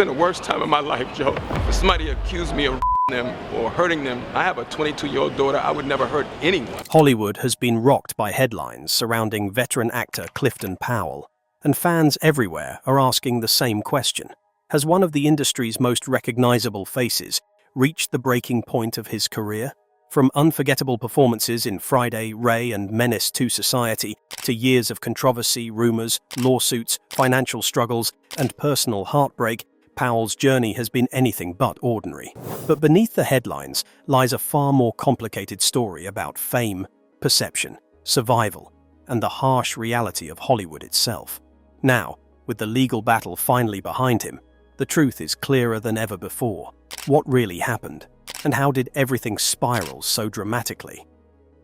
been the worst time of my life, Joe. If somebody accused me of them or hurting them, I have a 22-year-old daughter. I would never hurt anyone. Hollywood has been rocked by headlines surrounding veteran actor Clifton Powell, and fans everywhere are asking the same question. Has one of the industry's most recognizable faces reached the breaking point of his career? From unforgettable performances in Friday, Ray, and Menace II Society, to years of controversy, rumors, lawsuits, financial struggles, and personal heartbreak, Powell's journey has been anything but ordinary. But beneath the headlines lies a far more complicated story about fame, perception, survival, and the harsh reality of Hollywood itself. Now, with the legal battle finally behind him, the truth is clearer than ever before. What really happened? And how did everything spiral so dramatically?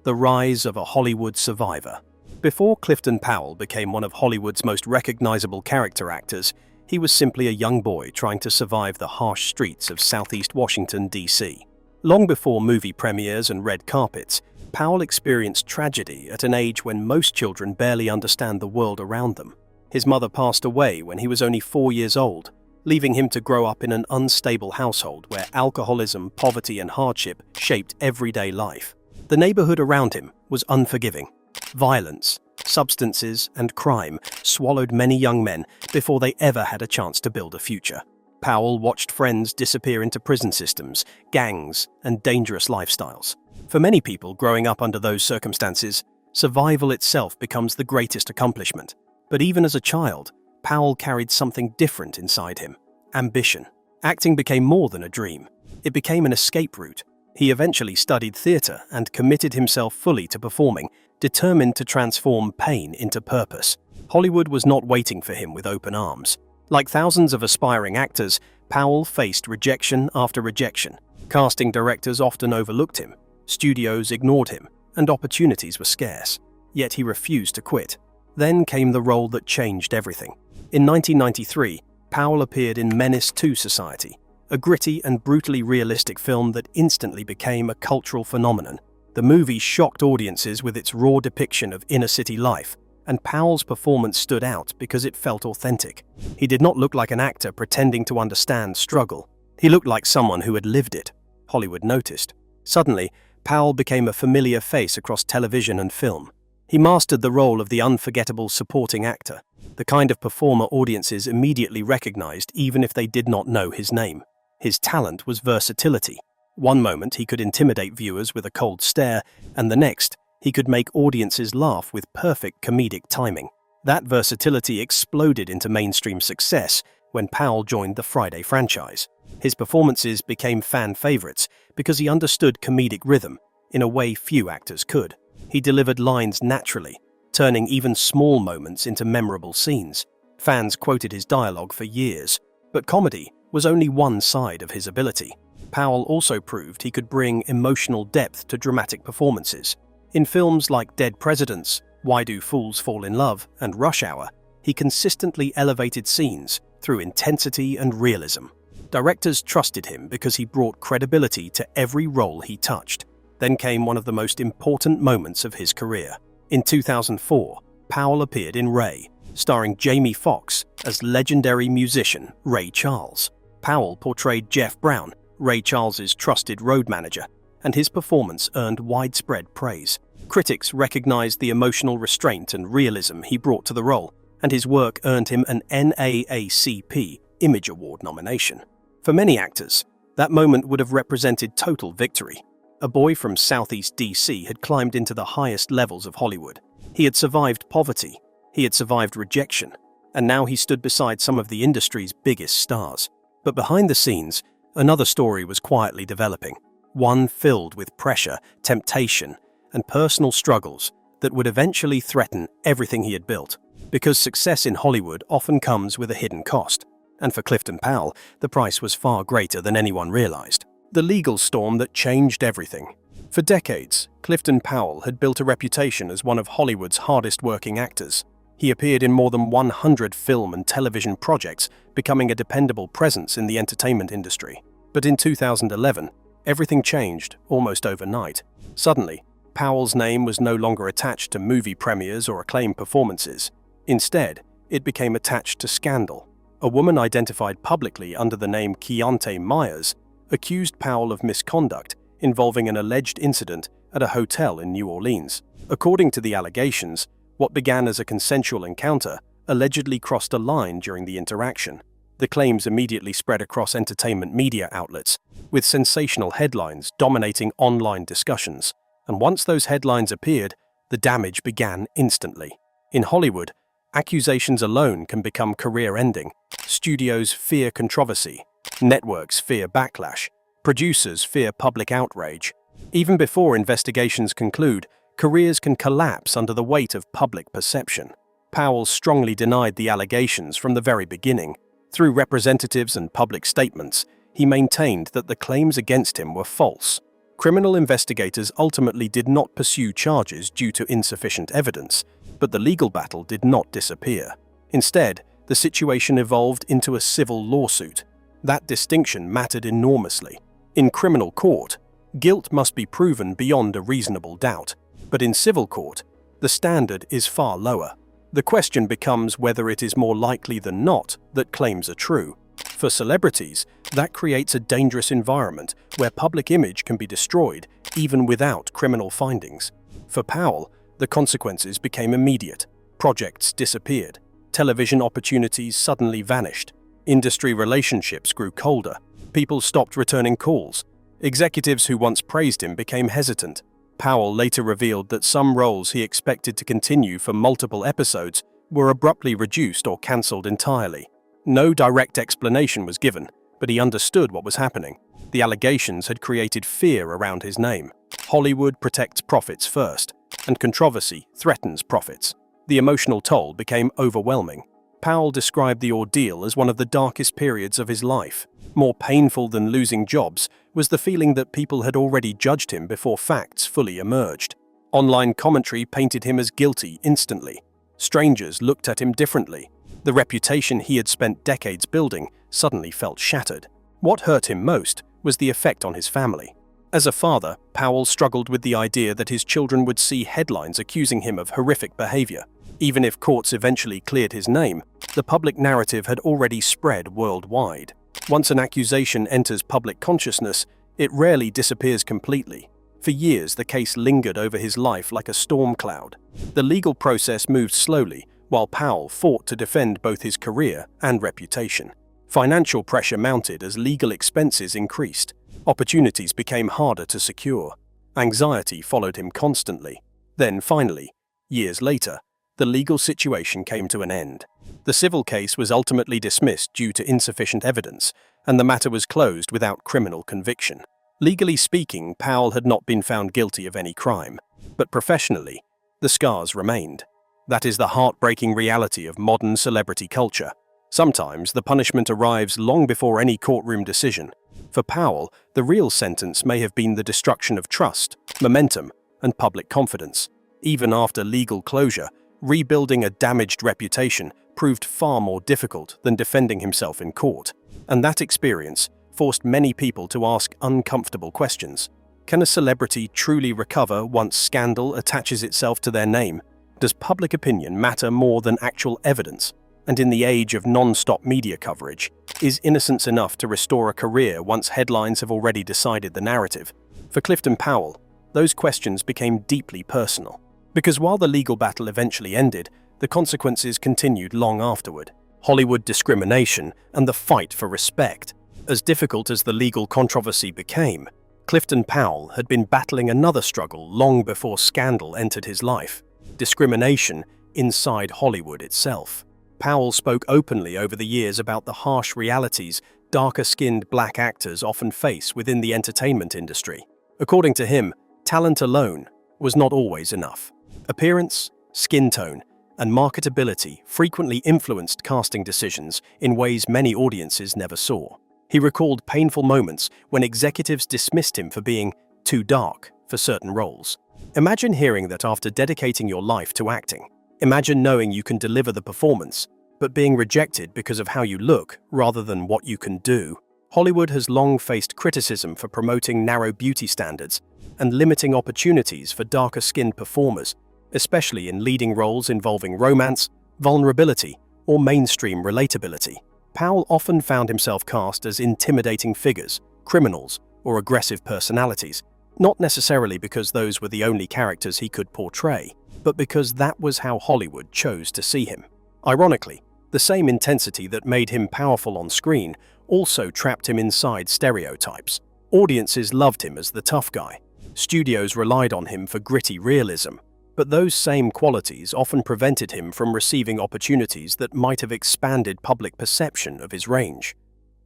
The rise of a Hollywood survivor. Before Clifton Powell became one of Hollywood's most recognizable character actors, he was simply a young boy trying to survive the harsh streets of Southeast Washington, D.C. Long before movie premieres and red carpets, Powell experienced tragedy at an age when most children barely understand the world around them. His mother passed away when he was only 4 years old, leaving him to grow up in an unstable household where alcoholism, poverty, and hardship shaped everyday life. The neighborhood around him was unforgiving. Violence, substances, and crime swallowed many young men before they ever had a chance to build a future. Powell watched friends disappear into prison systems, gangs, and dangerous lifestyles. For many people growing up under those circumstances, survival itself becomes the greatest accomplishment. But even as a child, Powell carried something different inside him: ambition. Acting became more than a dream. It became an escape route. He eventually studied theater and committed himself fully to performing, determined to transform pain into purpose. Hollywood was not waiting for him with open arms. Like thousands of aspiring actors, Powell faced rejection after rejection. Casting directors often overlooked him, studios ignored him, and opportunities were scarce. Yet he refused to quit. Then came the role that changed everything. In 1993, Powell appeared in Menace II Society, a gritty and brutally realistic film that instantly became a cultural phenomenon. The movie shocked audiences with its raw depiction of inner-city life, and Powell's performance stood out because it felt authentic. He did not look like an actor pretending to understand struggle. He looked like someone who had lived it. Hollywood noticed. Suddenly, Powell became a familiar face across television and film. He mastered the role of the unforgettable supporting actor, the kind of performer audiences immediately recognized even if they did not know his name. His talent was versatility. One moment he could intimidate viewers with a cold stare, and the next, he could make audiences laugh with perfect comedic timing. That versatility exploded into mainstream success when Powell joined the Friday franchise. His performances became fan favorites because he understood comedic rhythm in a way few actors could. He delivered lines naturally, turning even small moments into memorable scenes. Fans quoted his dialogue for years, but comedy was only one side of his ability. Powell also proved he could bring emotional depth to dramatic performances. In films like Dead Presidents, Why Do Fools Fall in Love, and Rush Hour, he consistently elevated scenes through intensity and realism. Directors trusted him because he brought credibility to every role he touched. Then came one of the most important moments of his career. In 2004, Powell appeared in Ray, starring Jamie Foxx as legendary musician Ray Charles. Powell portrayed Jeff Brown, Ray Charles's trusted road manager, and his performance earned widespread praise. Critics recognized the emotional restraint and realism he brought to the role, and his work earned him an NAACP Image Award nomination. For many actors, that moment would have represented total victory. A boy from Southeast D.C. had climbed into the highest levels of Hollywood. He had survived poverty, he had survived rejection, and now he stood beside some of the industry's biggest stars. But behind the scenes, another story was quietly developing, one filled with pressure, temptation, and personal struggles that would eventually threaten everything he had built. Because success in Hollywood often comes with a hidden cost, and for Clifton Powell, the price was far greater than anyone realized. The legal storm that changed everything. For decades, Clifton Powell had built a reputation as one of Hollywood's hardest-working actors. He appeared in more than 100 film and television projects, becoming a dependable presence in the entertainment industry. But in 2011, everything changed almost overnight. Suddenly, Powell's name was no longer attached to movie premieres or acclaimed performances. Instead, it became attached to scandal. a woman identified publicly under the name Keontae Myers accused Powell of misconduct involving an alleged incident at a hotel in New Orleans. According to the allegations, what began as a consensual encounter allegedly crossed a line during the interaction. The claims immediately spread across entertainment media outlets, with sensational headlines dominating online discussions. And once those headlines appeared, the damage began instantly. In Hollywood, accusations alone can become career-ending. Studios fear controversy. Networks fear backlash. Producers fear public outrage. Even before investigations conclude, careers can collapse under the weight of public perception. Powell strongly denied the allegations from the very beginning. Through representatives and public statements, he maintained that the claims against him were false. Criminal investigators ultimately did not pursue charges due to insufficient evidence, but the legal battle did not disappear. Instead, the situation evolved into a civil lawsuit. That distinction mattered enormously. In criminal court, guilt must be proven beyond a reasonable doubt, but in civil court, the standard is far lower. The question becomes whether it is more likely than not that claims are true. For celebrities, that creates a dangerous environment where public image can be destroyed even without criminal findings. For Powell, the consequences became immediate. Projects disappeared. Television opportunities suddenly vanished. Industry relationships grew colder. People stopped returning calls. Executives who once praised him became hesitant. Powell later revealed that some roles he expected to continue for multiple episodes were abruptly reduced or cancelled entirely. No direct explanation was given, but he understood what was happening. The allegations had created fear around his name. Hollywood protects profits first, and controversy threatens profits. The emotional toll became overwhelming. Powell described the ordeal as one of the darkest periods of his life. More painful than losing jobs was the feeling that people had already judged him before facts fully emerged. Online commentary painted him as guilty instantly. Strangers looked at him differently. The reputation he had spent decades building suddenly felt shattered. What hurt him most was the effect on his family. As a father, Powell struggled with the idea that his children would see headlines accusing him of horrific behavior. Even if courts eventually cleared his name, the public narrative had already spread worldwide. Once an accusation enters public consciousness, it rarely disappears completely. For years, the case lingered over his life like a storm cloud. The legal process moved slowly, while Powell fought to defend both his career and reputation. Financial pressure mounted as legal expenses increased. Opportunities became harder to secure. Anxiety followed him constantly. Then, finally, years later, the legal situation came to an end. The civil case was ultimately dismissed due to insufficient evidence, and the matter was closed without criminal conviction. Legally speaking, Powell had not been found guilty of any crime, but professionally, the scars remained. That is the heartbreaking reality of modern celebrity culture. Sometimes the punishment arrives long before any courtroom decision. For Powell, the real sentence may have been the destruction of trust, momentum, and public confidence. Even after legal closure, rebuilding a damaged reputation proved far more difficult than defending himself in court. And that experience forced many people to ask uncomfortable questions. Can a celebrity truly recover once scandal attaches itself to their name? Does public opinion matter more than actual evidence? And in the age of non-stop media coverage, is innocence enough to restore a career once headlines have already decided the narrative? For Clifton Powell, those questions became deeply personal. Because while the legal battle eventually ended, the consequences continued long afterward. Hollywood discrimination and the fight for respect. As difficult as the legal controversy became, Clifton Powell had been battling another struggle long before scandal entered his life: discrimination inside Hollywood itself. Powell spoke openly over the years about the harsh realities darker-skinned black actors often face within the entertainment industry. According to him, talent alone was not always enough. Appearance, skin tone, and marketability frequently influenced casting decisions in ways many audiences never saw. He recalled painful moments when executives dismissed him for being too dark for certain roles. Imagine hearing that after dedicating your life to acting. Imagine knowing you can deliver the performance, but being rejected because of how you look rather than what you can do. Hollywood has long faced criticism for promoting narrow beauty standards and limiting opportunities for darker-skinned performers, especially in leading roles involving romance, vulnerability, or mainstream relatability. Powell often found himself cast as intimidating figures, criminals, or aggressive personalities, not necessarily because those were the only characters he could portray, but because that was how Hollywood chose to see him. Ironically, the same intensity that made him powerful on screen also trapped him inside stereotypes. Audiences loved him as the tough guy. Studios relied on him for gritty realism, but those same qualities often prevented him from receiving opportunities that might have expanded public perception of his range.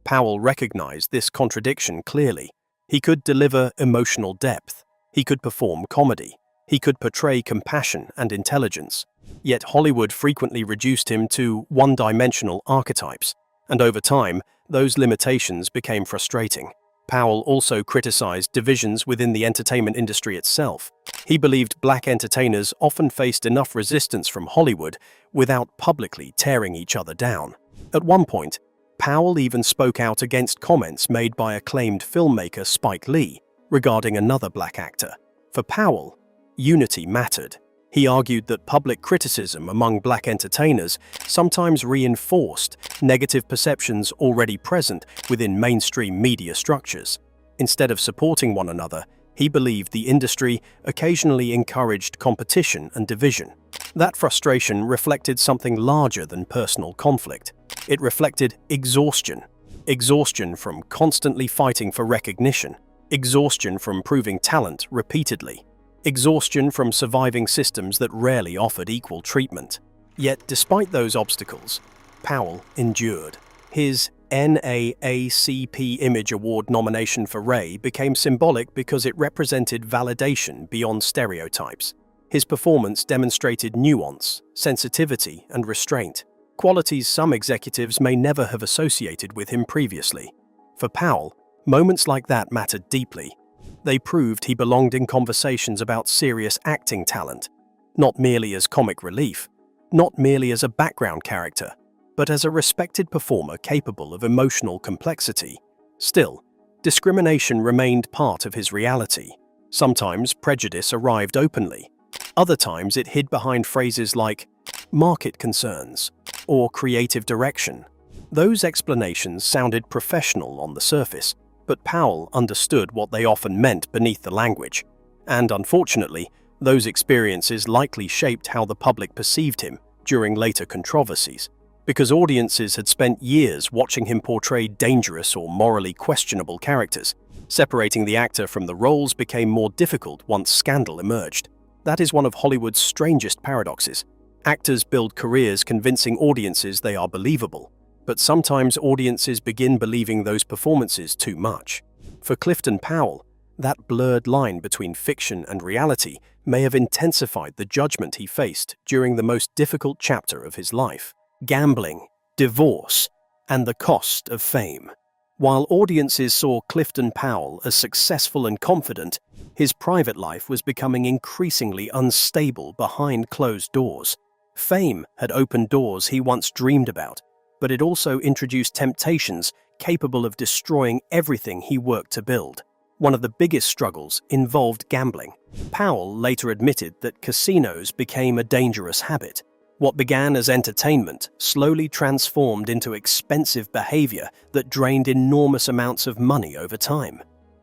Powell recognized this contradiction clearly. He could deliver emotional depth. He could perform comedy. He could portray compassion and intelligence. Yet Hollywood frequently reduced him to one-dimensional archetypes, and over time, those limitations became frustrating. Powell also criticized divisions within the entertainment industry itself. He believed black entertainers often faced enough resistance from Hollywood without publicly tearing each other down. At one point, Powell even spoke out against comments made by acclaimed filmmaker Spike Lee regarding another black actor. For Powell, unity mattered. He argued that public criticism among black entertainers sometimes reinforced negative perceptions already present within mainstream media structures. Instead of supporting one another, he believed the industry occasionally encouraged competition and division. That frustration reflected something larger than personal conflict. It reflected exhaustion. Exhaustion from constantly fighting for recognition. Exhaustion from proving talent repeatedly. Exhaustion from surviving systems that rarely offered equal treatment. Yet, despite those obstacles, Powell endured. His NAACP Image Award nomination for Ray became symbolic because it represented validation beyond stereotypes. His performance demonstrated nuance, sensitivity, and restraint, qualities some executives may never have associated with him previously. For Powell, moments like that mattered deeply. They proved he belonged in conversations about serious acting talent, not merely as comic relief, not merely as a background character, but as a respected performer capable of emotional complexity. Still, discrimination remained part of his reality. Sometimes prejudice arrived openly. Other times it hid behind phrases like market concerns or creative direction. Those explanations sounded professional on the surface, but Powell understood what they often meant beneath the language. And unfortunately, those experiences likely shaped how the public perceived him during later controversies, because audiences had spent years watching him portray dangerous or morally questionable characters. Separating the actor from the roles became more difficult once scandal emerged. That is one of Hollywood's strangest paradoxes. Actors build careers convincing audiences they are believable, but sometimes audiences begin believing those performances too much. For Clifton Powell, that blurred line between fiction and reality may have intensified the judgment he faced during the most difficult chapter of his life: gambling, divorce, and the cost of fame. While audiences saw Clifton Powell as successful and confident, his private life was becoming increasingly unstable behind closed doors. Fame had opened doors he once dreamed about, but it also introduced temptations capable of destroying everything he worked to build. One of the biggest struggles involved gambling. Powell later admitted that casinos became a dangerous habit. What began as entertainment slowly transformed into expensive behavior that drained enormous amounts of money over time.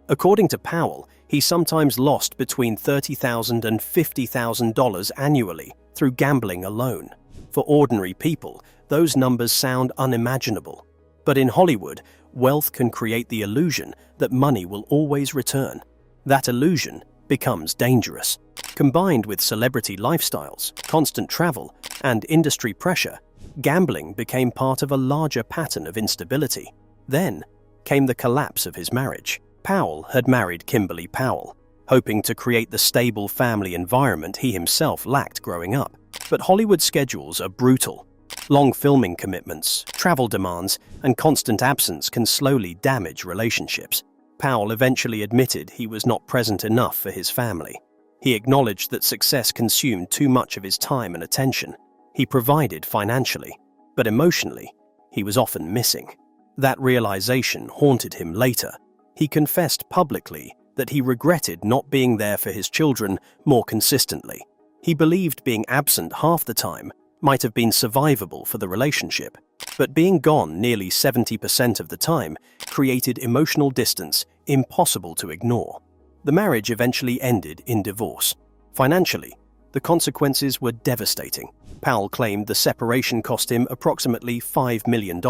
According to Powell, he sometimes lost between $30,000 and $50,000 annually through gambling alone. For ordinary people, those numbers sound unimaginable. But in Hollywood, wealth can create the illusion that money will always return. That illusion becomes dangerous. Combined with celebrity lifestyles, constant travel, and industry pressure, gambling became part of a larger pattern of instability. Then came the collapse of his marriage. Powell had married Kimberly Powell, hoping to create the stable family environment he himself lacked growing up. But Hollywood schedules are brutal. Long filming commitments, travel demands, and constant absence can slowly damage relationships. Powell eventually admitted he was not present enough for his family. He acknowledged that success consumed too much of his time and attention. He provided financially, but emotionally, he was often missing. That realization haunted him later. He confessed publicly that he regretted not being there for his children more consistently. He believed being absent half the time might have been survivable for the relationship, but being gone nearly 70% of the time created emotional distance impossible to ignore. The marriage eventually ended in divorce. Financially, the consequences were devastating. Powell claimed the separation cost him approximately $5 million.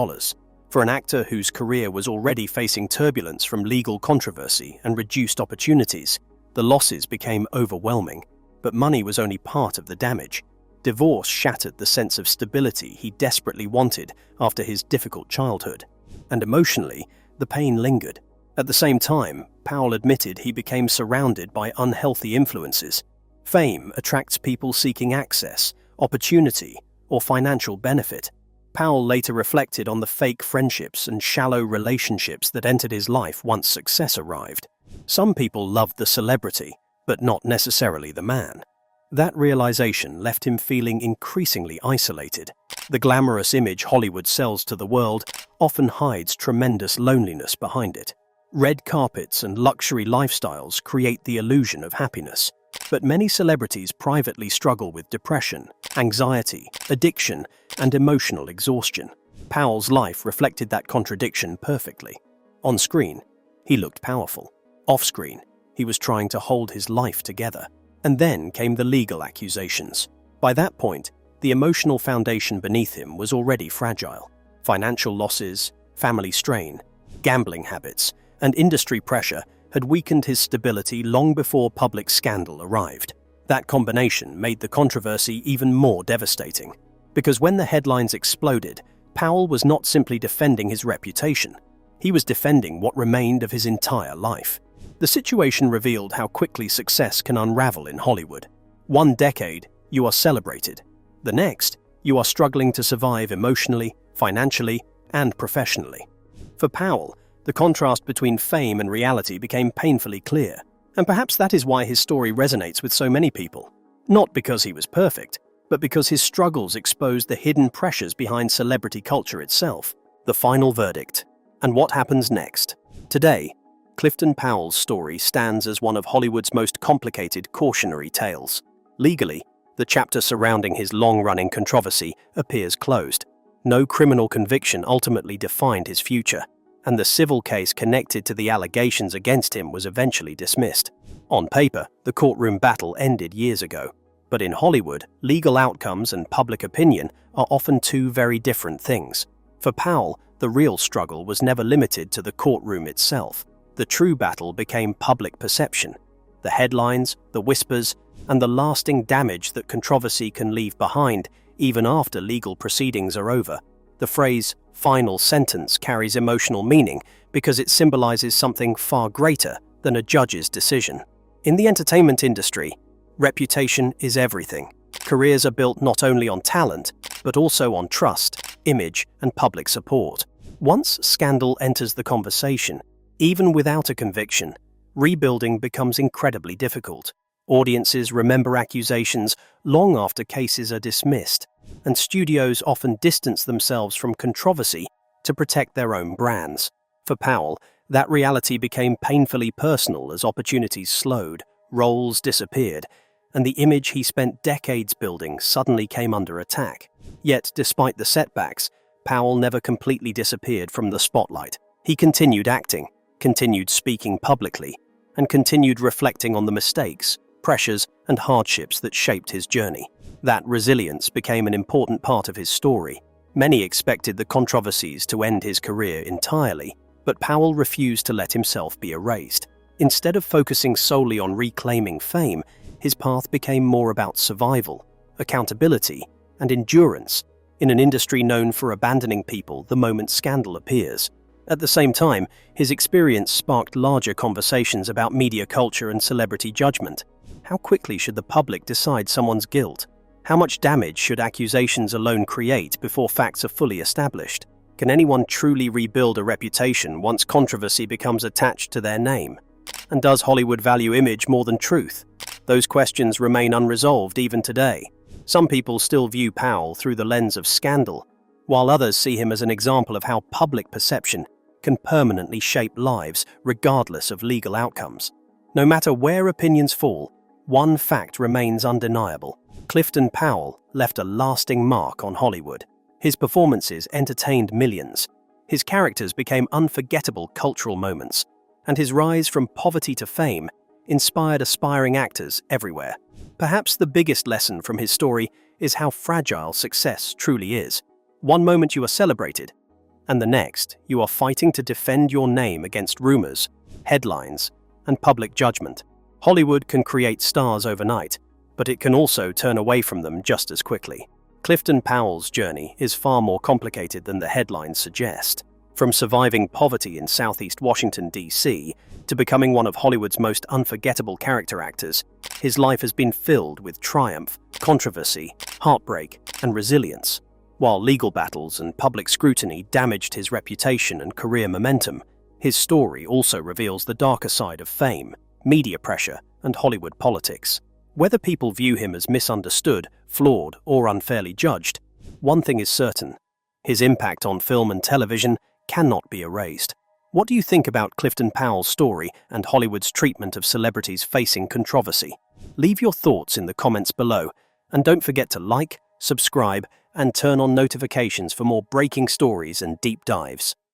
For an actor whose career was already facing turbulence from legal controversy and reduced opportunities, the losses became overwhelming. But money was only part of the damage. Divorce shattered the sense of stability he desperately wanted after his difficult childhood. And emotionally, the pain lingered. At the same time, Powell admitted he became surrounded by unhealthy influences. Fame attracts people seeking access, opportunity, or financial benefit. Powell later reflected on the fake friendships and shallow relationships that entered his life once success arrived. Some people loved the celebrity, but not necessarily the man. That realization left him feeling increasingly isolated. The glamorous image Hollywood sells to the world often hides tremendous loneliness behind it. Red carpets and luxury lifestyles create the illusion of happiness, but many celebrities privately struggle with depression, anxiety, addiction, and emotional exhaustion. Powell's life reflected that contradiction perfectly. On screen, he looked powerful. Off-screen, he was trying to hold his life together. And then came the legal accusations. By that point, the emotional foundation beneath him was already fragile. Financial losses, family strain, gambling habits, and industry pressure had weakened his stability long before public scandal arrived. That combination made the controversy even more devastating. Because when the headlines exploded, Powell was not simply defending his reputation. He was defending what remained of his entire life. The situation revealed how quickly success can unravel in Hollywood. One decade, you are celebrated. The next, you are struggling to survive emotionally, financially, and professionally. For Powell, the contrast between fame and reality became painfully clear, and perhaps that is why his story resonates with so many people. Not because he was perfect, but because his struggles exposed the hidden pressures behind celebrity culture itself. The final verdict. And what happens next? Today, Clifton Powell's story stands as one of Hollywood's most complicated cautionary tales. Legally, the chapter surrounding his long-running controversy appears closed. No criminal conviction ultimately defined his future, and the civil case connected to the allegations against him was eventually dismissed. On paper, the courtroom battle ended years ago, but in Hollywood, legal outcomes and public opinion are often two very different things. For Powell, the real struggle was never limited to the courtroom itself. The true battle became public perception. The headlines, the whispers, and the lasting damage that controversy can leave behind even after legal proceedings are over. The phrase, "final sentence," carries emotional meaning because it symbolizes something far greater than a judge's decision. In the entertainment industry, reputation is everything. Careers are built not only on talent, but also on trust, image, and public support. Once scandal enters the conversation, even without a conviction, rebuilding becomes incredibly difficult. Audiences remember accusations long after cases are dismissed, and studios often distance themselves from controversy to protect their own brands. For Powell, that reality became painfully personal as opportunities slowed, roles disappeared, and the image he spent decades building suddenly came under attack. Yet, despite the setbacks, Powell never completely disappeared from the spotlight. He continued acting, continued speaking publicly, and continued reflecting on the mistakes, pressures, and hardships that shaped his journey. That resilience became an important part of his story. Many expected the controversies to end his career entirely, but Powell refused to let himself be erased. Instead of focusing solely on reclaiming fame, his path became more about survival, accountability, and endurance in an industry known for abandoning people the moment scandal appears. At the same time, his experience sparked larger conversations about media culture and celebrity judgment. How quickly should the public decide someone's guilt? How much damage should accusations alone create before facts are fully established? Can anyone truly rebuild a reputation once controversy becomes attached to their name? And does Hollywood value image more than truth? Those questions remain unresolved even today. Some people still view Powell through the lens of scandal, while others see him as an example of how public perception can permanently shape lives regardless of legal outcomes. No matter where opinions fall, one fact remains undeniable. Clifton Powell left a lasting mark on Hollywood. His performances entertained millions. His characters became unforgettable cultural moments, and his rise from poverty to fame inspired aspiring actors everywhere. Perhaps the biggest lesson from his story is how fragile success truly is. One moment you are celebrated, and the next you are fighting to defend your name against rumors, headlines, and public judgment. Hollywood can create stars overnight, but it can also turn away from them just as quickly. Clifton Powell's journey is far more complicated than the headlines suggest. From surviving poverty in Southeast Washington, D.C., to becoming one of Hollywood's most unforgettable character actors, his life has been filled with triumph, controversy, heartbreak, and resilience. While legal battles and public scrutiny damaged his reputation and career momentum, his story also reveals the darker side of fame, media pressure, and Hollywood politics. Whether people view him as misunderstood, flawed, or unfairly judged, one thing is certain: his impact on film and television cannot be erased. What do you think about Clifton Powell's story and Hollywood's treatment of celebrities facing controversy? Leave your thoughts in the comments below, and don't forget to like, subscribe, and turn on notifications for more breaking stories and deep dives.